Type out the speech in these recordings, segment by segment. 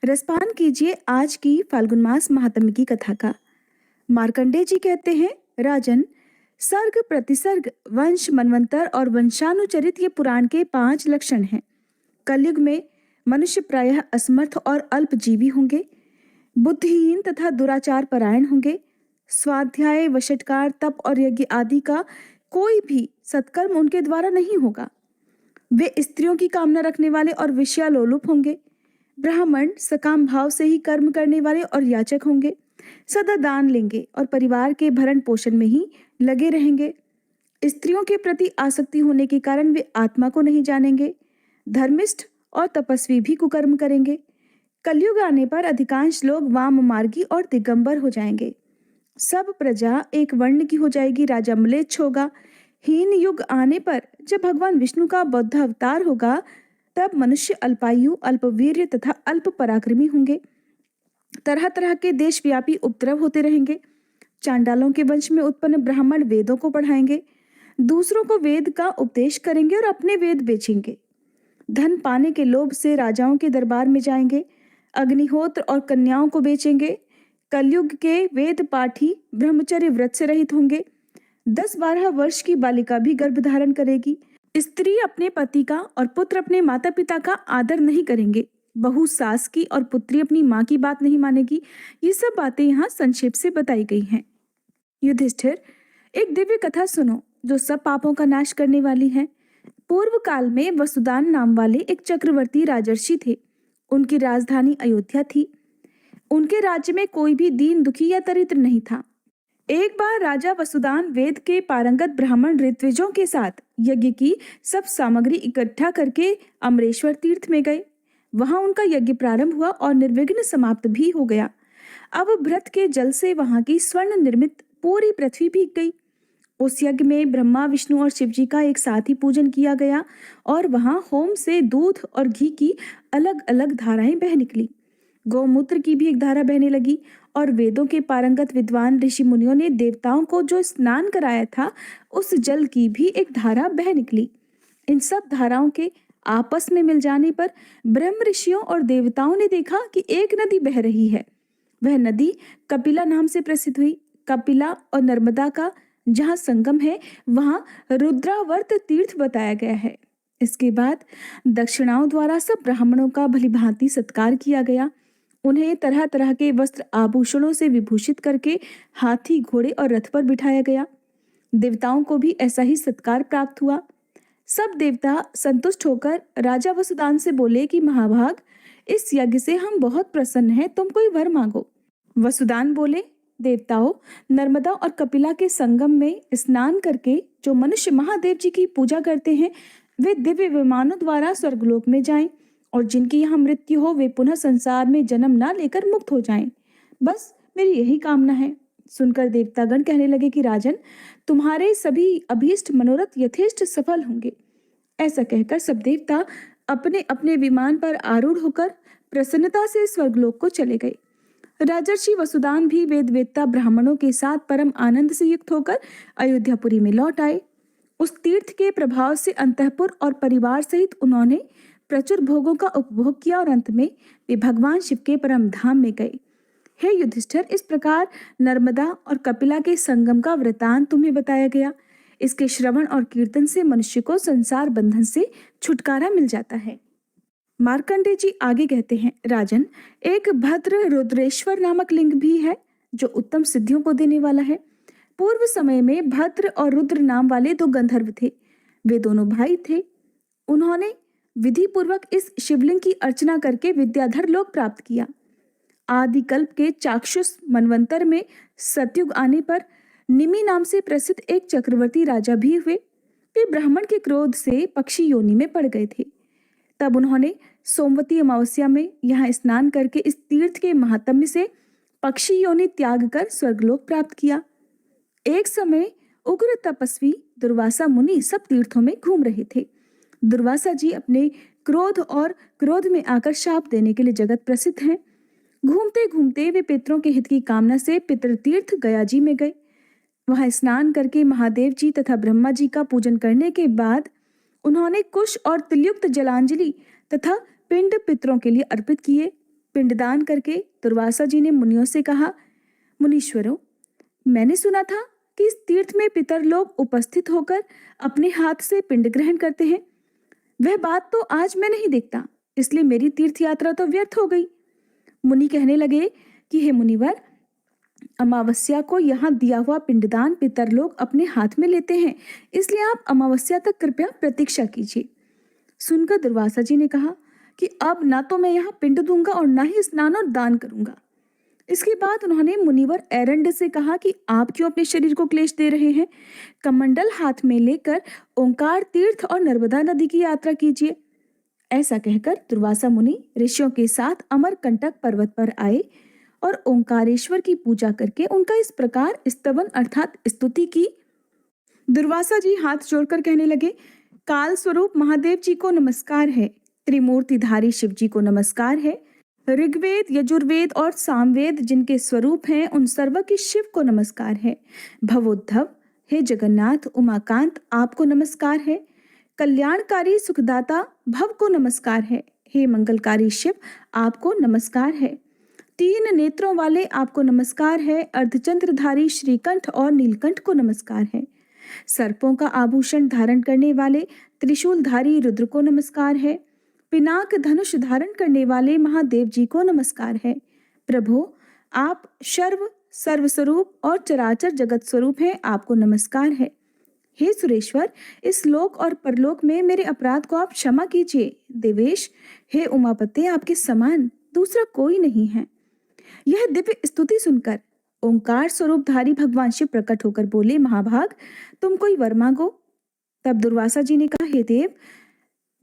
रसपान कीजिए आज की फाल्गुन मास महात्म्य की कथा का। मार्कंडेय जी कहते हैं, राजन, सर्ग, प्रतिसर्ग, वंश, मनवंतर और वंशानुचरित ये पुराण के 5 लक्षण हैं। कलयुग में मनुष्य प्रायः असमर्थ और अल्पजीवी होंगे, बुद्धिहीन तथा दुराचार परायण होंगे। स्वाध्याय, वशटकार, तप और यज्ञ आदि का कोई भी सत्कर्म उनके द्वारा नहीं होगा। वे स्त्रियों की कामना रखने वाले और विषयालोलुप होंगे। ब्राह्मण सकाम भाव से ही कर्म करने वाले और याचक होंगे। सदा दान लेंगे और परिवार के भरण पोषण में ही लगे रहेंगे। स्त्रियों के प्रति आसक्ति होने के कारण वे आत्मा को नहीं जानेंगे। धर्मिष्ठ और तपस्वी भी कुकर्म करेंगे। कलयुग आने पर अधिकांश लोग वाम मार्गी और दिगंबर हो जाएंगे। सब प्रजा एक वर्ण की हो जाएगी। राजा म्लेच्छ होगा। हीन युग आने पर जब भगवान विष्णु का बौद्ध अवतार होगा, तब मनुष्य अल्पायु, अल्पवीर्य तथा अल्प पराक्रमी होंगे। तरह तरह के देशव्यापी उपद्रव होते रहेंगे। चांडालों के वंश में उत्पन्न ब्राह्मण वेदों को पढ़ाएंगे, दूसरों को वेद का उपदेश करेंगे और अपने वेद बेचेंगे। धन पाने के लोभ से राजाओं के दरबार में जाएंगे, अग्निहोत्र और कन्याओं को बेचेंगे। कलयुग के वेद पाठी ब्रह्मचर्य व्रत से रहित होंगे। 10-12 वर्ष की बालिका भी गर्भ धारण करेगी। स्त्री अपने पति का और पुत्र अपने माता पिता का आदर नहीं करेंगे। बहू सास की और पुत्री अपनी माँ की बात नहीं मानेगी। ये सब बातें यहाँ संक्षेप से बताई गई हैं। युधिष्ठिर, एक दिव्य कथा सुनो जो सब पापों का नाश करने वाली है। पूर्व काल में वसुदान नाम वाले एक चक्रवर्ती राजर्षि थे। उनकी राजधानी अयोध्या थी। उनके राज्य में कोई भी दीन, दुखी या दरिद्र नहीं था। एक बार राजा वसुदान वेद के पारंगत ब्राह्मण ऋत्विजों के साथ यज्ञ की सब सामग्री इकट्ठा करके अमरेश्वर तीर्थ में गए। वहां उनका यज्ञ प्रारंभ हुआ और निर्विघ्न समाप्त भी हो गया। अब भृत के जल से वहां की स्वर्ण निर्मित पूरी पृथ्वी भीग गई। उस यज्ञ में ब्रह्मा, विष्णु और शिव जी का एक साथ ही पूजन किया गया और वहां होम से दूध और घी की अलग अलग धाराएं बह निकली। गौमूत्र की भी एक धारा बहने लगी और वेदों के पारंगत विद्वान ऋषि मुनियों ने देवताओं को जो स्नान कराया था, उस जल की भी एक धारा बह निकली। इन सब धाराओं के आपस में मिल जाने पर ब्रह्म ऋषियों और देवताओं ने देखा कि एक नदी बह रही है। वह नदी कपिला नाम से प्रसिद्ध हुई। कपिला और नर्मदा का जहाँ संगम है, वहां रुद्रावर्त तीर्थ बताया गया है। इसके बाद दक्षिणाओं द्वारा सब ब्राह्मणों का भलीभांति सत्कार किया गया। उन्हें तरह तरह के वस्त्र आभूषणों से विभूषित करके हाथी, घोड़े और रथ पर बिठाया गया। देवताओं को भी ऐसा ही सत्कार प्राप्त हुआ। सब देवता संतुष्ट होकर राजा वसुदान से बोले कि महाभाग, इस यज्ञ से हम बहुत प्रसन्न हैं, तुम कोई वर मांगो। वसुदान बोले, देवताओं, नर्मदा और कपिला के संगम में स्नान करके जो मनुष्य महादेव जी की पूजा करते हैं, वे दिव्य विमानों द्वारा स्वर्गलोक में जाएं और जिनकी यहाँ मृत्यु हो वे पुनः संसार में जन्म ना लेकर मुक्त हो जाएं। बस मेरी यही कामना है। सुनकर देवतागण कहने लगे कि राजन, तुम्हारे सभी अभीष्ट मनोरथ यथेष्ट सफल होंगे। ऐसा कहकर सब देवता अपने अपने विमान पर आरूढ़ होकर प्रसन्नता से स्वर्गलोक को चले गए। राजर्षि वसुदान भी वेद वेत्ता ब्राह्मणों के साथ परम आनंद से युक्त होकर अयोध्यापुरी में लौट आए। उस तीर्थ के प्रभाव से अंतःपुर और परिवार सहित उन्होंने प्रचुर भोगों का उपभोग किया और अंत में वे भगवान शिव के परम धाम में गए। हे युधिष्ठिर, इस प्रकार नर्मदा और कपिला के संगम का वृतांत तुम्हें बताया गया। इसके श्रवण और कीर्तन से मनुष्य को संसार बंधन से छुटकारा मिल जाता है। मार्कंडेय जी आगे कहते हैं, राजन, एक भद्र रुद्रेश्वर नामक लिंग भी है जो उत्तम सिद्धियों को देने वाला है। पूर्व समय में भद्र और रुद्र नाम वाले 2 गंधर्व थे। वे दोनों भाई थे। उन्होंने विधि पूर्वक इस शिवलिंग की अर्चना करके विद्याधर लोक प्राप्त किया। आदिकल्प के चाक्षुष मनवंतर में सतयुग आने पर निमि नाम से प्रसिद्ध एक चक्रवर्ती राजा भी हुए। वे ब्राह्मण के क्रोध से पक्षी योनि में पड़ गए थे। तब उन्होंने सोमवती अमावस्या में यहाँ स्नान करके इस तीर्थ के महात्म्य से पक्षी योनि त्याग कर स्वर्गलोक प्राप्त किया। एक समय उग्र तपस्वी दुर्वासा मुनि सब तीर्थों में घूम रहे थे। दुर्वासा जी अपने क्रोध में आकर शाप देने के लिए जगत प्रसिद्ध हैं। घूमते घूमते वे पितरों के हित की कामना से पितृतीर्थ गया जी में गए। वहां स्नान करके महादेव जी तथा ब्रह्मा जी का पूजन करने के बाद उन्होंने कुश और तिलयुक्त जलांजलि तथा पिंड पितरों के लिए अर्पित किए। पिंडदान करके दुर्वासा जी ने मुनियों से कहा, मुनीश्वरों, मैंने सुना था कि इस तीर्थ में पितर लोग उपस्थित होकर अपने हाथ से पिंड ग्रहण करते हैं। वह बात तो आज मैं नहीं देखता, इसलिए मेरी तीर्थ यात्रा तो व्यर्थ हो गई। मुनि कहने लगे कि हे मुनिवर, अमावस्या को यहाँ दिया हुआ पिंडदान पितर लोग अपने हाथ में लेते हैं, इसलिए आप अमावस्या तक कृपया प्रतीक्षा कीजिए। सुनकर दुर्वासा जी ने कहा कि अब ना तो मैं यहाँ पिंड दूंगा और ना ही स्नान और दान करूंगा। इसके बाद उन्होंने मुनिवर एरंड से कहा कि आप क्यों अपने शरीर को क्लेश दे रहे हैं। कमंडल हाथ में लेकर ओंकार तीर्थ और नर्मदा नदी की यात्रा कीजिए। ऐसा कहकर दुर्वासा मुनि ऋषियों के साथ अमरकंटक पर्वत पर आए और ओंकारेश्वर की पूजा करके उनका इस प्रकार स्तवन अर्थात स्तुति की। दुर्वासा जी हाथ जोड़कर कहने लगे, काल स्वरूप महादेव जी को नमस्कार है, त्रिमूर्तिधारी शिव जी को नमस्कार है, ऋग्वेद, यजुर्वेद और सामवेद जिनके स्वरूप हैं उन सर्व के शिव को नमस्कार है। भवोद्धव, हे जगन्नाथ, उमाकांत, आपको नमस्कार है। कल्याणकारी सुखदाता भव को नमस्कार है। हे मंगलकारी शिव, आपको नमस्कार है। तीन नेत्रों वाले आपको नमस्कार है। अर्धचंद्रधारी श्रीकंठ और नीलकंठ को नमस्कार है। सर्पों का आभूषण धारण करने वाले त्रिशूलधारी रुद्र को नमस्कार है। पिनाक धनुष धारण करने वाले महादेव जी को नमस्कार है। प्रभु, आप सर्वस्वरूप और चराचर जगत स्वरूप हैं, आपको नमस्कार है। हे सुरेश्वर, इस लोक और परलोक में मेरे अपराध को आप क्षमा कीजिए। देवेश, हे उमापते, आपके समान दूसरा कोई नहीं है। यह दिव्य स्तुति सुनकर ओंकार स्वरूपधारी भगवान शिव प्रकट होकर बोले, महाभाग, तुम कोई वर मांगो। तब दुर्वासा जी ने कहा, हे देव,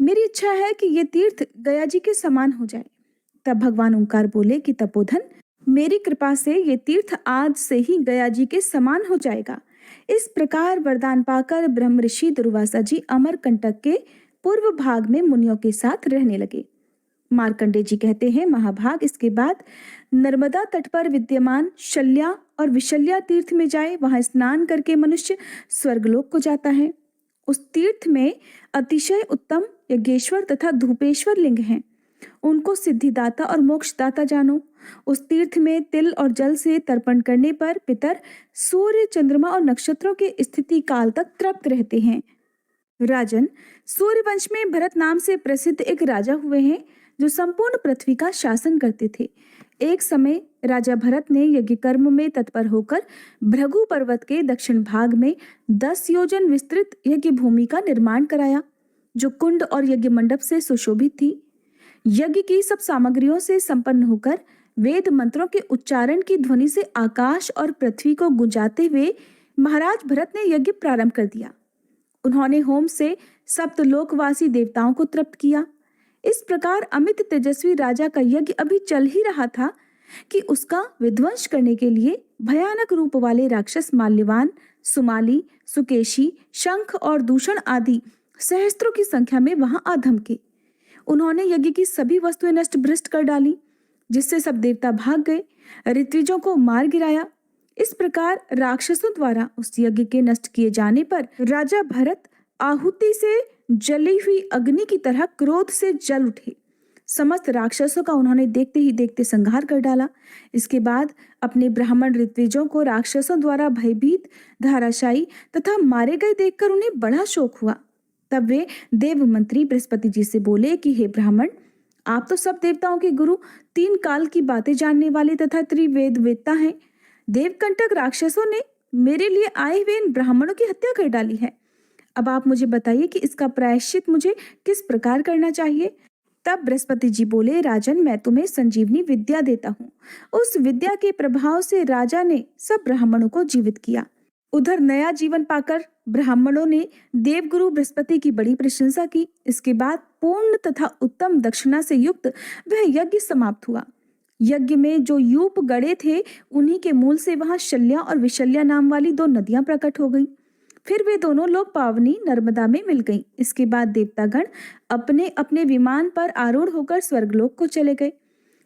मेरी इच्छा है कि ये तीर्थ गया जी के समान हो जाए। तब भगवान ओंकार बोले कि तपोधन, मेरी कृपा से ये तीर्थ आज से ही गया जी के समान हो जाएगा। इस प्रकार वरदान पाकर ब्रह्म ऋषि दुर्वासा जी अमरकंटक के पूर्व भाग में मुनियों के साथ रहने लगे। मार्कंडेय जी कहते हैं, महाभाग, इसके बाद नर्मदा तट पर विद्यमान शल्या और विशल्या तीर्थ में जाए। वहां स्नान करके मनुष्य स्वर्गलोक को जाता है। उस तीर्थ में अतिशय उत्तम यज्ञेश्वर तथा धूपेश्वर लिंग हैं। उनको सिद्धिदाता और मोक्षदाता जानो। उस तीर्थ में तिल और जल से तर्पण करने पर पितर सूर्य, चंद्रमा और नक्षत्रों के स्थिति काल तक तृप्त रहते हैं। राजन, सूर्यवंश में भरत नाम से प्रसिद्ध एक राजा हुए हैं जो संपूर्ण पृथ्वी का शासन करते थे। एक समय राजा भरत ने यज्ञ कर्म में तत्पर होकर भृगु पर्वत के दक्षिण भाग में 10 योजन विस्तृत यज्ञ भूमि का निर्माण कराया, जो कुंड और यज्ञ मंडप से सुशोभित थी। यज्ञ की सब सामग्रियों से संपन्न होकर वेद मंत्रों के उच्चारण की ध्वनि से आकाश और पृथ्वी को गुंजाते हुए महाराज भरत ने यज्ञ प्रारंभ कर दिया। उन्होंने होम से सप्तलोकवासी देवताओं को तृप्त किया। इस प्रकार अमित तेजस्वी राजा का यज्ञ अभी चल ही रहा था कि उसका विध्वंस करने के लिए भयानक रूप वाले राक्षस माल्यवान, सुमाली, सुकेशी, शंख और दूषण आदि सहस्त्रों की संख्या में वहां आ धमके। उन्होंने यज्ञ की सभी वस्तुएं नष्ट भ्रष्ट कर डाली, जिससे सब देवता भाग गए, ऋत्विजों को मार गिराया। इस प्रकार राक्षसों द्वारा उस यज्ञ के नष्ट किए जाने पर राजा भरत आहुति से जली हुई अग्नि की तरह क्रोध से जल उठे। समस्त राक्षसों का उन्होंने देखते ही देखते संहार कर डाला। इसके बाद अपने ब्राह्मण ऋत्विजों को राक्षसों द्वारा भयभीत, धाराशायी तथा मारे गए देखकर उन्हें बड़ा शोक हुआ। तब वे देव मंत्री बृहस्पति जी से बोले कि हे ब्राह्मण, आप तो सब देवताओं के गुरु, 3 काल की बातें जानने वाले तथा त्रिवेद वेत्ता हैं। देवकंटक राक्षसों ने मेरे लिए आए हुए इन ब्राह्मणों की हत्या कर डाली है। अब आप मुझे बताइए कि इसका प्रायश्चित मुझे किस प्रकार करना चाहिए। तब बृहस्पति जी बोले, राजन, मैं तुम्हें संजीवनी विद्या देता हूँ। उस विद्या के प्रभाव से राजा ने सब ब्राह्मणों को जीवित किया। उधर नया जीवन पाकर ब्राह्मणों ने देवगुरु बृहस्पति की बड़ी प्रशंसा की। इसके बाद पूर्ण तथा उत्तम दक्षिणा से युक्त वह यज्ञ समाप्त हुआ। यज्ञ में जो यूप गड़े थे, उन्हीं के मूल से वहां शल्या और विशल्या नाम वाली 2 नदियां प्रकट हो गईं। फिर वे दोनों लोग पावनी नर्मदा में मिल गईं। इसके बाद देवतागण अपने अपने विमान पर आरूढ़ होकर स्वर्गलोक को चले गए।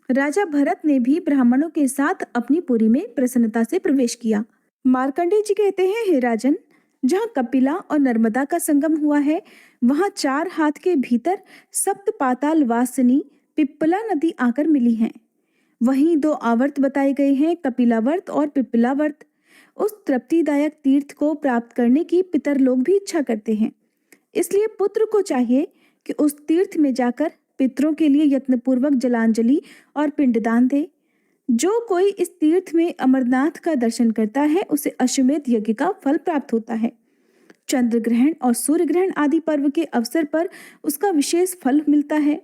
राजा भरत ने भी ब्राह्मणों के साथ अपनी पुरी में प्रसन्नता से प्रवेश किया। मार्कंडेय जी कहते हैं, हे राजन, जहाँ कपिला और नर्मदा का संगम हुआ है, वहां 4 हाथ के भीतर सप्त पाताल वासिनी पिप्पला नदी आकर मिली हैं। वहीं दो आवर्त बताए गए हैं, कपिलावर्त और पिप्पलावर्त। उस तृप्तिदायक तीर्थ को प्राप्त करने की पितर लोग भी इच्छा करते हैं, इसलिए पुत्र को चाहिए कि उस तीर्थ में जाकर पितरों के लिए यत्नपूर्वक जलांजलि और पिंडदान दे। जो कोई इस तीर्थ में अमरनाथ का दर्शन करता है उसे अश्वमेध यज्ञ का फल प्राप्त होता है। चंद्र ग्रहण और सूर्य ग्रहण आदि पर्व के अवसर पर उसका विशेष फल मिलता है।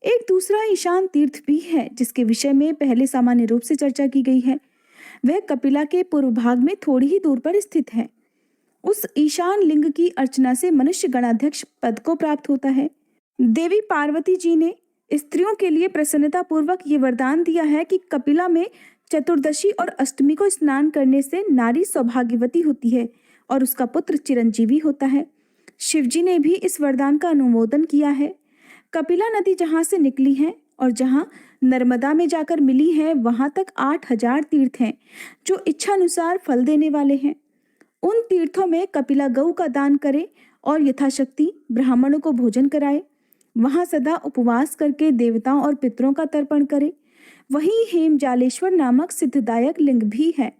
एक दूसरा ईशान तीर्थ भी है जिसके विषय में पहले सामान्य रूप से चर्चा की गई है। वह कपिला के पूर्व भाग में थोड़ी ही दूर पर स्थित है। उस ईशान लिंग की अर्चना से मनुष्य गणाध्यक्ष पद को प्राप्त होता है। देवी पार्वती जी ने स्त्रियों के लिए प्रसन्नता पूर्वक ये वरदान दिया है कि कपिला में चतुर्दशी और अष्टमी को स्नान करने से नारी सौभाग्यवती होती है और उसका पुत्र चिरंजीवी होता है। शिवजी ने भी इस वरदान का अनुमोदन किया है। कपिला नदी जहाँ से निकली है और जहाँ नर्मदा में जाकर मिली है, वहां तक 8,000 तीर्थ हैं जो इच्छानुसार फल देने वाले हैं। उन तीर्थों में कपिला गऊ का दान करे और यथाशक्ति ब्राह्मणों को भोजन कराए। वहां सदा उपवास करके देवताओं और पितरों का तर्पण करे। वहीं हेमजालेश्वर नामक सिद्धदायक लिंग भी है।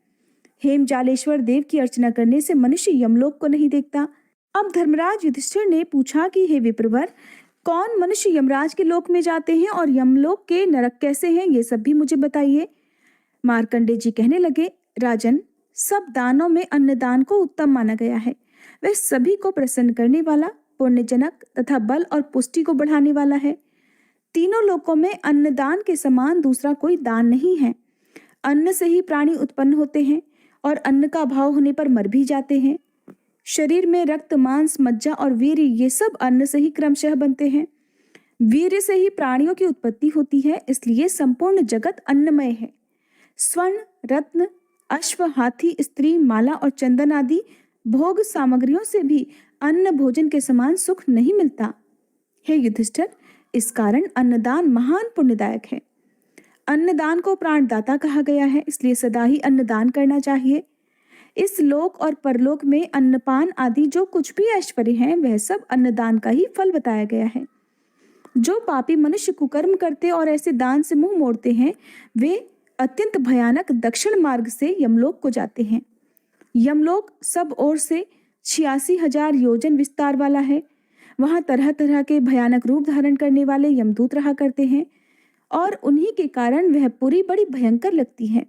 हेमजालेश्वर देव की अर्चना करने से मनुष्य यमलोक को नहीं देखता। अब धर्मराज युधिष्ठिर ने पूछा कि हे विप्रवर, कौन मनुष्य यमराज के लोक में जाते हैं और यमलोक के नरक कैसे हैं, ये सब भी मुझे बताइए। मार्कंडे जी कहने लगे, राजन, सब दानों में अन्नदान को उत्तम माना गया है। वह सभी को प्रसन्न करने वाला, पुण्यजनक तथा बल और पुष्टि को बढ़ाने वाला है। तीनों लोकों में अन्नदान के समान दूसरा कोई दान नहीं है। अन्न से ही प्राणी उत्पन्न होते हैं और अन्न का अभाव होने पर मर भी जाते हैं। शरीर में रक्त, मांस, मज्जा और वीर्य, ये सब अन्न से ही क्रमशः बनते हैं। वीर्य से ही प्राणियों की उत्पत्ति होती है, इसलिए संपूर्ण जगत अन्नमय है। स्वर्ण, रत्न, अश्व, हाथी, स्त्री, माला और चंदन आदि भोग सामग्रियों से भी अन्न भोजन के समान सुख नहीं मिलता। हे युधिष्ठिर, इस कारण अन्नदान महान पुण्यदायक है। अन्नदान को प्राणदाता कहा गया है, इसलिए सदा ही अन्नदान करना चाहिए। इस लोक और परलोक में अन्नपान आदि जो कुछ भी ऐश्वर्य है, वह सब अन्नदान का ही फल बताया गया है। जो पापी मनुष्य कुकर्म करते और ऐसे दान से मुंह मोड़ते हैं, वे अत्यंत भयानक दक्षिण मार्ग से यमलोक को जाते हैं। यमलोक सब ओर से 86,000 योजन विस्तार वाला है। वहां तरह तरह के भयानक रूप धारण करने वाले यमदूत रहा करते हैं और उन्हीं के कारण वह पुरी बड़ी भयंकर लगती है।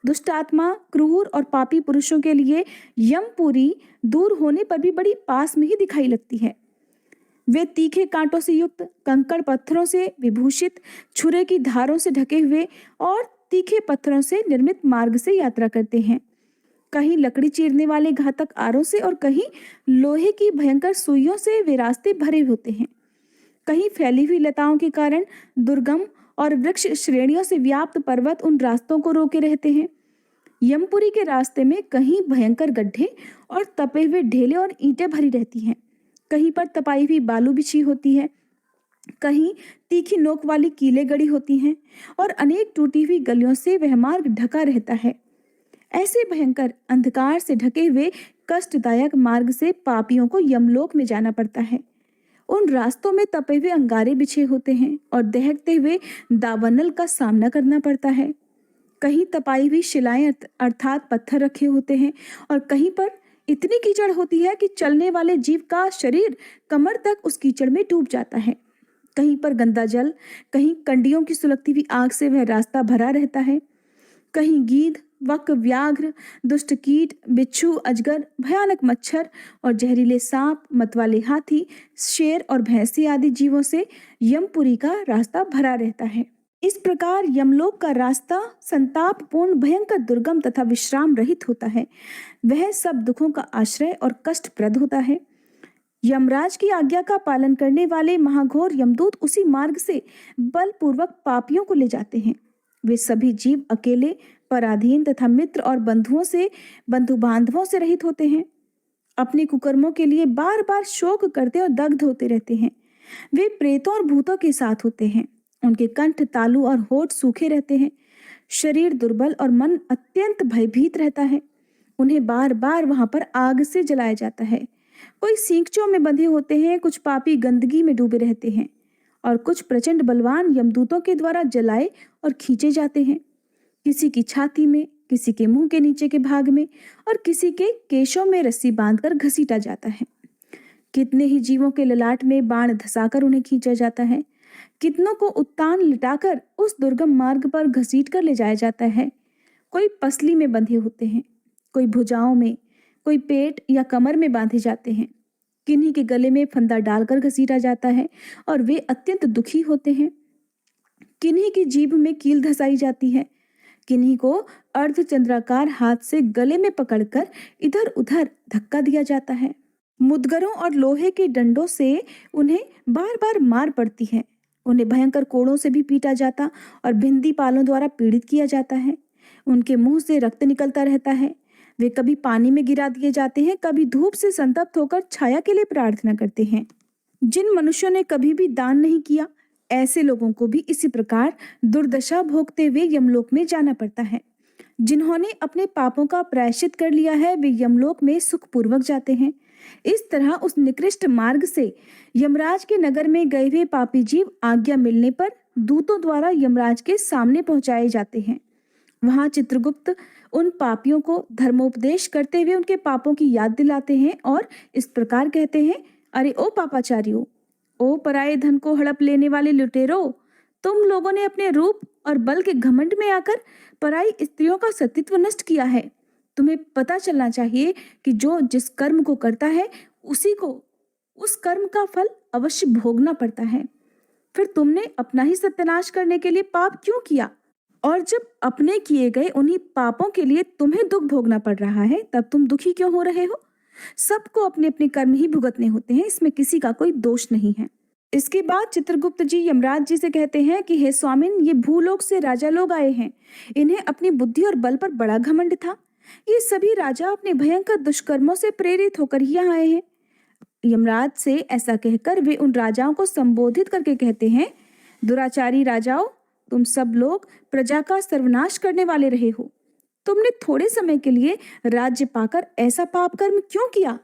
दुष्टात्मा, क्रूर और पापी पुरुषों के लिए यमपुरी दूर होने पर भी बड़ी पास में ही दिखाई लगती है। वे तीखे कांटों से युक्त, कंकड़ पत्थरों से विभूषित, छुरे की धारों से ढके हुए और तीखे पत्थरों से निर्मित मार्ग से यात्रा करते हैं। कहीं लकड़ी चीरने वाले घातक आरों से और कहीं लोहे की भयंकर सुइयों से वे रास्ते भरे होते हैं। कहीं फैली हुई लताओं के कारण दुर्गम और वृक्ष श्रेणियों से व्याप्त पर्वत उन रास्तों को रोके रहते हैं। यमपुरी के रास्ते में कहीं भयंकर गड्ढे और तपे हुए ढेले और ईंटें भरी रहती हैं। कहीं पर तपाई हुई बालू बिछी होती है, कहीं तीखी नोक वाली कीलें गड़ी होती हैं और अनेक टूटी हुई गलियों से वह मार्ग ढका रहता है। ऐसे भयंकर अंधकार से ढके हुए कष्टदायक मार्ग से पापियों को यमलोक में जाना पड़ता है। उन रास्तों में तपे हुए अंगारे बिछे होते हैं और दहकते हुए दावानल का सामना करना पड़ता है। कहीं तपाई हुई शिलाएं अर्थात पत्थर रखे होते हैं और कहीं पर इतनी कीचड़ होती है कि चलने वाले जीव का शरीर कमर तक उस कीचड़ में डूब जाता है। कहीं पर गंदा जल, कहीं कंडियों की सुलगती हुई आग से वह रास्ता भरा रहता है। कहीं गीध, वक, व्याघ्र, दुष्ट कीट, बिच्छू, अजगर, भयानक मच्छर और जहरीले सांप, मतवाले हाथी, शेर और भैंसी आदि जीवों से यमपुरी का रास्ता भरा रहता है। इस प्रकार यमलोक का रास्ता संतापपूर्ण, भयंकर, दुर्गम तथा विश्राम रहित होता है। वह सब दुखों का आश्रय और कष्टप्रद होता है। यमराज की आज्ञा का पालन करने वाले महाघोर यमदूत उसी मार्ग से बलपूर्वक पापियों को ले जाते हैं। वे सभी जीव अकेले, पराधीन तथा मित्र और बंधु बांधवों से रहित होते हैं। अपने कुकर्मों के लिए बार बार शोक करते और दग्ध होते रहते हैं। वे प्रेतों और भूतों के साथ होते हैं। उनके कंठ तालु और होठ सूखे रहते हैं। शरीर दुर्बल और मन अत्यंत भयभीत रहता है। उन्हें बार बार वहां पर आग से जलाया जाता है। कोई सींगचों में बंधे होते हैं, कुछ पापी गंदगी में डूबे रहते हैं और कुछ प्रचंड बलवान यमदूतों के द्वारा जलाए और खींचे जाते हैं। किसी की छाती में, किसी के मुंह के नीचे के भाग में और किसी के केशों में रस्सी बांधकर घसीटा जाता है। कितने ही जीवों के ललाट में बाण धंसाकर उन्हें खींचा जाता है। कितनों को उत्तान लिटाकर उस दुर्गम मार्ग पर घसीट कर ले जाया जाता है। कोई पसली में बंधे होते हैं, कोई भुजाओं में, कोई पेट या कमर में बांधे जाते हैं। किन्हीं के गले में फंदा डालकर घसीटा जाता है और वे अत्यंत दुखी होते हैं। किन्हीं की जीभ में कील धसाई जाती है। किन्हीं को अर्धचंद्राकार हाथ से गले में पकड़कर इधर उधर धक्का दिया जाता है। मुदगरों और लोहे के डंडों से उन्हें बार बार मार पड़ती है। उन्हें भयंकर कोड़ों से भी पीटा जाता और भिंदी पालों द्वारा पीड़ित किया जाता है। उनके मुंह से रक्त निकलता रहता है। वे कभी पानी में गिरा दिए जाते हैं, कभी धूप से संतप्त होकर छाया के लिए प्रार्थना करते हैं। जिन मनुष्यों ने कभी भी दान नहीं किया, ऐसे लोगों को भी इसी प्रकार दुर्दशा भोगते हुए यमलोक में जाना पड़ता है। जिन्होंने अपने पापों का प्रायश्चित कर लिया है, वे यमलोक में सुखपूर्वक जाते हैं। इस तरह उस निकृष्ट मार्ग से यमराज के नगर में गए हुए पापी जीव आज्ञा मिलने पर दूतों द्वारा यमराज के सामने पहुंचाए जाते हैं। वहां चित्रगुप्त उन पापियों को धर्मोपदेश करते हुए उनके पापों की याद दिलाते हैं और इस प्रकार कहते हैं, अरे ओ पापाचारियों, ओ पराये धन को हड़प लेने वाले लुटेरो, तुम लोगों ने अपने रूप और बल के घमंड में आकर पराई स्त्रियों का सतीत्व नष्ट किया है। तुम्हें पता चलना चाहिए कि जो जिस कर्म को करता है उसी को उस कर्म का फल अवश्य भोगना पड़ता है। फिर तुमने अपना ही सत्यानाश करने के लिए पाप क्यों किया? और जब अपने किए गए उन्हीं पापों के लिए तुम्हें दुख भोगना पड़ रहा है, तब तुम दुखी क्यों हो रहे हो? सबको अपने अपने कर्म ही भुगतने होते हैं, इसमें किसी का कोई दोष नहीं है। इसके बाद चित्रगुप्त जी यमराज जी से कहते हैं कि हे स्वामिन, ये भूलोक से राजा लोग आए हैं। इन्हें अपनी बुद्धि और बल पर बड़ा घमंड था। ये सभी राजा अपने भयंकर दुष्कर्मों से प्रेरित होकर ही यहाँ आए हैं। यमराज से ऐसा कहकर वे उन राजाओं को संबोधित करके कहते हैं, दुराचारी राजाओं, तुम सब लोग प्रजा का सर्वनाश करने वाले रहे हो। तुमने थोड़े समय के लिए राज्य पाकर ऐसा पाप कर्म क्यों किया?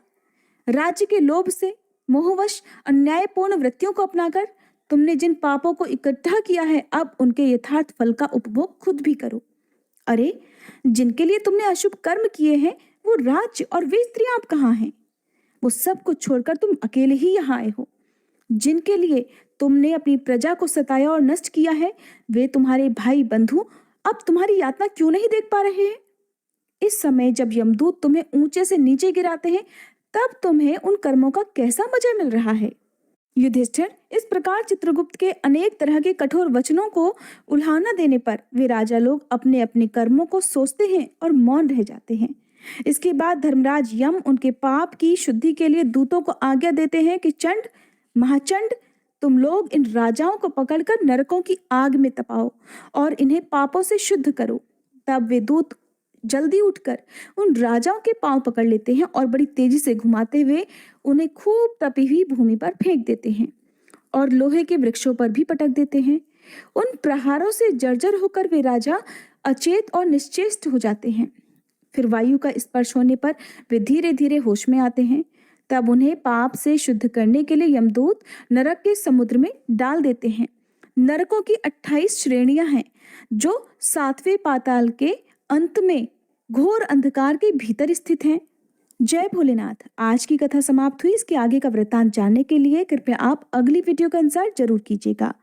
राज्य के लोभ से, मोहवश अन्यायपूर्ण वृत्तियों को अपनाकर तुमने जिन पापों को इकट्ठा किया है, अब उनके यथार्थ फल का उपभोग खुद भी करो। अरे, जिनके लिए तुमने अशुभ कर्म किए हैं, वो राज्य और वे स्त्रियां अब कहाँ हैं? वो सब कुछ छोड़कर तुम अकेले ही यहाँ आए हो। जिनके लिए तुमने अपनी प्रजा को सताया और नष्ट किया है, वे तुम्हारे भाई बंधु अब तुम्हारी यातना क्यों नहीं देख पा रहे हैं? इस समय जब यमदूत तुम्हें ऊंचे से नीचे गिराते हैं, तब तुम्हें उन कर्मों का कैसा मजा मिल रहा है? युधिष्ठिर, इस प्रकार चित्रगुप्त के अनेक तरह के कठोर वचनों को उल्हाना देने पर वे राजा लोग अपने अपने कर्मों को सोचते हैं और मौन रह जाते हैं। इसके बाद धर्मराज यम उनके पाप की शुद्धि के लिए दूतों को आज्ञा देते हैं कि चंड, महाचंड, तुम लोग इन राजाओं को पकड़कर नरकों की आग में तपाओ और इन्हें पापों से शुद्ध करो। तब वे दूत जल्दी उठकर उन राजाओं के पांव पकड़ लेते हैं और बड़ी तेजी से घुमाते हुए उन्हें खूब तपी हुई भूमि पर फेंक देते हैं और लोहे के वृक्षों पर भी पटक देते हैं। उन प्रहारों से जर्जर होकर वे राजा अचेत और निश्चेष्ट हो जाते हैं। फिर वायु का स्पर्श होने पर वे धीरे धीरे होश में आते हैं। तब उन्हें पाप से शुद्ध करने के लिए यमदूत नरक के समुद्र में डाल देते हैं। नरकों की 28 श्रेणियां हैं जो 7वें पाताल के अंत में घोर अंधकार के भीतर स्थित हैं। जय भोलेनाथ। आज की कथा समाप्त हुई। इसके आगे का वृत्तांत जानने के लिए कृपया आप अगली वीडियो का इंतजार जरूर कीजिएगा।